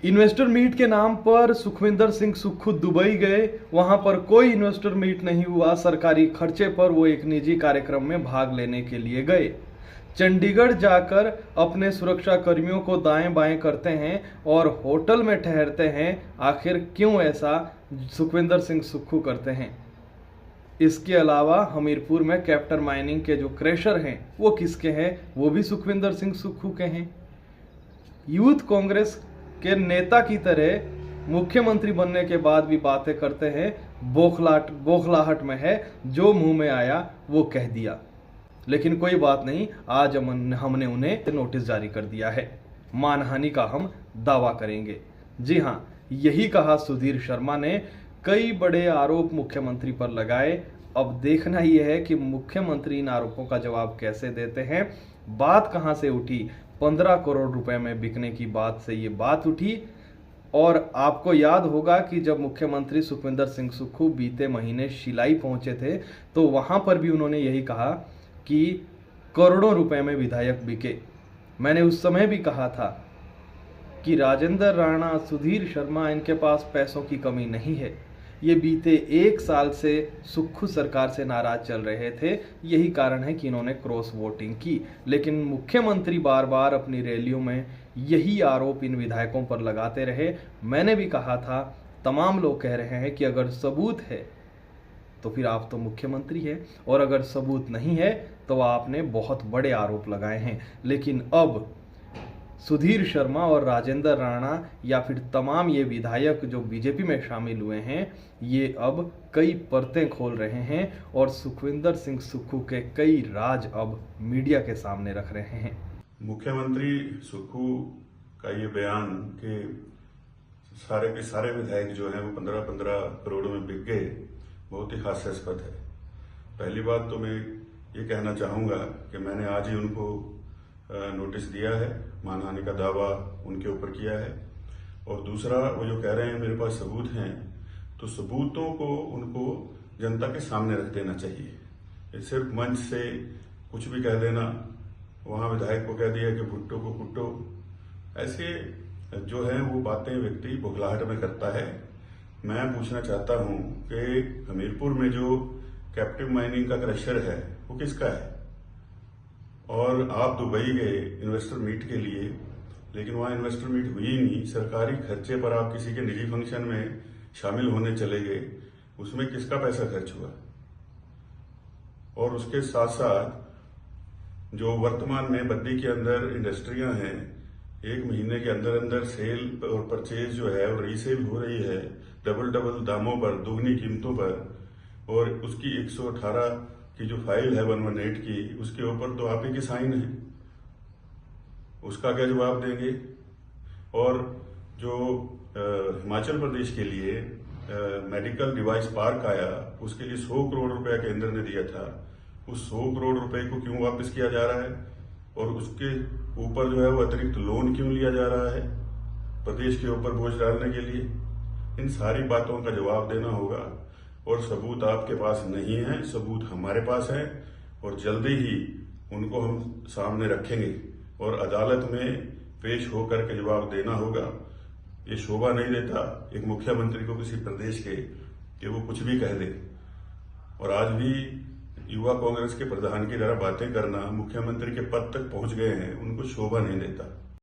Investor meet के नाम पर सुखविंदर सिंह सुक्खू दुबई गए। वहां पर कोई इन्वेस्टर मीट नहीं हुआ। सरकारी खर्चे पर वो एक निजी कार्यक्रम में भाग लेने के लिए गए। चंडीगढ़ जाकर अपने सुरक्षा कर्मियों को दाएं बाएं करते हैं और होटल में ठहरते हैं। आखिर क्यों ऐसा सुखविंदर सिंह सुक्खू करते हैं? इसके अलावा हमीरपुर में कैप्टन माइनिंग के जो क्रेशर हैं वो किसके हैं? वो भी सुखविंदर सिंह सुक्खू के हैं। यूथ कांग्रेस के नेता की तरह मुख्यमंत्री बनने के बाद भी बातें करते हैं। बौखलाहट में है, जो मुंह में आया वो कह दिया। लेकिन कोई बात नहीं, आज हमने उन्हें नोटिस जारी कर दिया है। मानहानि का हम दावा करेंगे। जी हां, यही कहा सुधीर शर्मा ने। कई बड़े आरोप मुख्यमंत्री पर लगाए। अब देखना यह है कि मुख्यमंत्री इन आरोपों का जवाब कैसे देते हैं। बात कहां से उठी? 15 करोड़ रुपए में बिकने की बात से ये बात उठी। और आपको याद होगा कि जब मुख्यमंत्री सुखविंदर सिंह सुक्खू बीते महीने शिलाई पहुंचे थे तो वहां पर भी उन्होंने यही कहा कि करोड़ों रुपए में विधायक बिके। मैंने उस समय भी कहा था कि राजेंद्र राणा, सुधीर शर्मा, इनके पास पैसों की कमी नहीं है। ये बीते 1 साल से सुक्खू सरकार से नाराज चल रहे थे। यही कारण है कि इन्होंने क्रॉस वोटिंग की। लेकिन मुख्यमंत्री बार बार अपनी रैलियों में यही आरोप इन विधायकों पर लगाते रहे। मैंने भी कहा था, तमाम लोग कह रहे हैं कि अगर सबूत है तो फिर आप तो मुख्यमंत्री हैं, और अगर सबूत नहीं है तो आपने बहुत बड़े आरोप लगाए हैं। लेकिन अब सुधीर शर्मा और राजेंद्र राणा या फिर तमाम ये विधायक जो बीजेपी में शामिल हुए हैं, ये अब कई परतें खोल रहे हैं और सुखविंदर सिंह सुक्खू के कई राज अब मीडिया के सामने रख रहे हैं। मुख्यमंत्री सुक्खू का ये बयान कि सारे के सारे विधायक जो हैं वो 15-15 करोड़ में बिक गए, बहुत ही हास्यास्पद है। पहली बात तो मैं ये कहना चाहूँगा कि मैंने आज ही उनको नोटिस दिया है, मानहानि का दावा उनके ऊपर किया है। और दूसरा, वो जो कह रहे हैं मेरे पास सबूत हैं, तो सबूतों को उनको जनता के सामने रख देना चाहिए। ये सिर्फ मंच से कुछ भी कह देना, वहां विधायक को कह दिया कि भुट्टो को कुट्टो, ऐसे जो है वो बातें व्यक्ति बौखलाहट में करता है। मैं पूछना चाहता हूं कि हमीरपुर में जो कैप्टिव माइनिंग का क्रशर है वो किसका है? और आप दुबई गए इन्वेस्टर मीट के लिए, लेकिन वहां इन्वेस्टर मीट हुई नहीं। सरकारी खर्चे पर आप किसी के निजी फंक्शन में शामिल होने चले गए, उसमें किसका पैसा खर्च हुआ? और उसके साथ साथ जो वर्तमान में बद्दी के अंदर इंडस्ट्रियां हैं, 1 महीने के अंदर अंदर सेल और परचेज जो है और रीसेल हो रही है डबल दामों पर, दोगुनी कीमतों पर। और उसकी 118 की जो फाइल है 118 की, उसके ऊपर तो आप ही की साइन है, उसका क्या जवाब देंगे? और जो हिमाचल प्रदेश के लिए मेडिकल डिवाइस पार्क आया, उसके लिए 100 करोड़ रुपया केंद्र ने दिया था, उस 100 करोड़ रुपए को क्यों वापस किया जा रहा है? और उसके ऊपर जो है वो अतिरिक्त लोन क्यों लिया जा रहा है प्रदेश के ऊपर बोझ डालने के लिए? इन सारी बातों का जवाब देना होगा। और सबूत आपके पास नहीं है, सबूत हमारे पास है, और जल्दी ही उनको हम सामने रखेंगे और अदालत में पेश होकर के जवाब देना होगा। ये शोभा नहीं देता एक मुख्यमंत्री को किसी प्रदेश के कि वो कुछ भी कह दे। और आज भी युवा कांग्रेस के प्रधान की तरह बातें करना, मुख्यमंत्री के पद तक पहुंच गए हैं, उनको शोभा नहीं देता।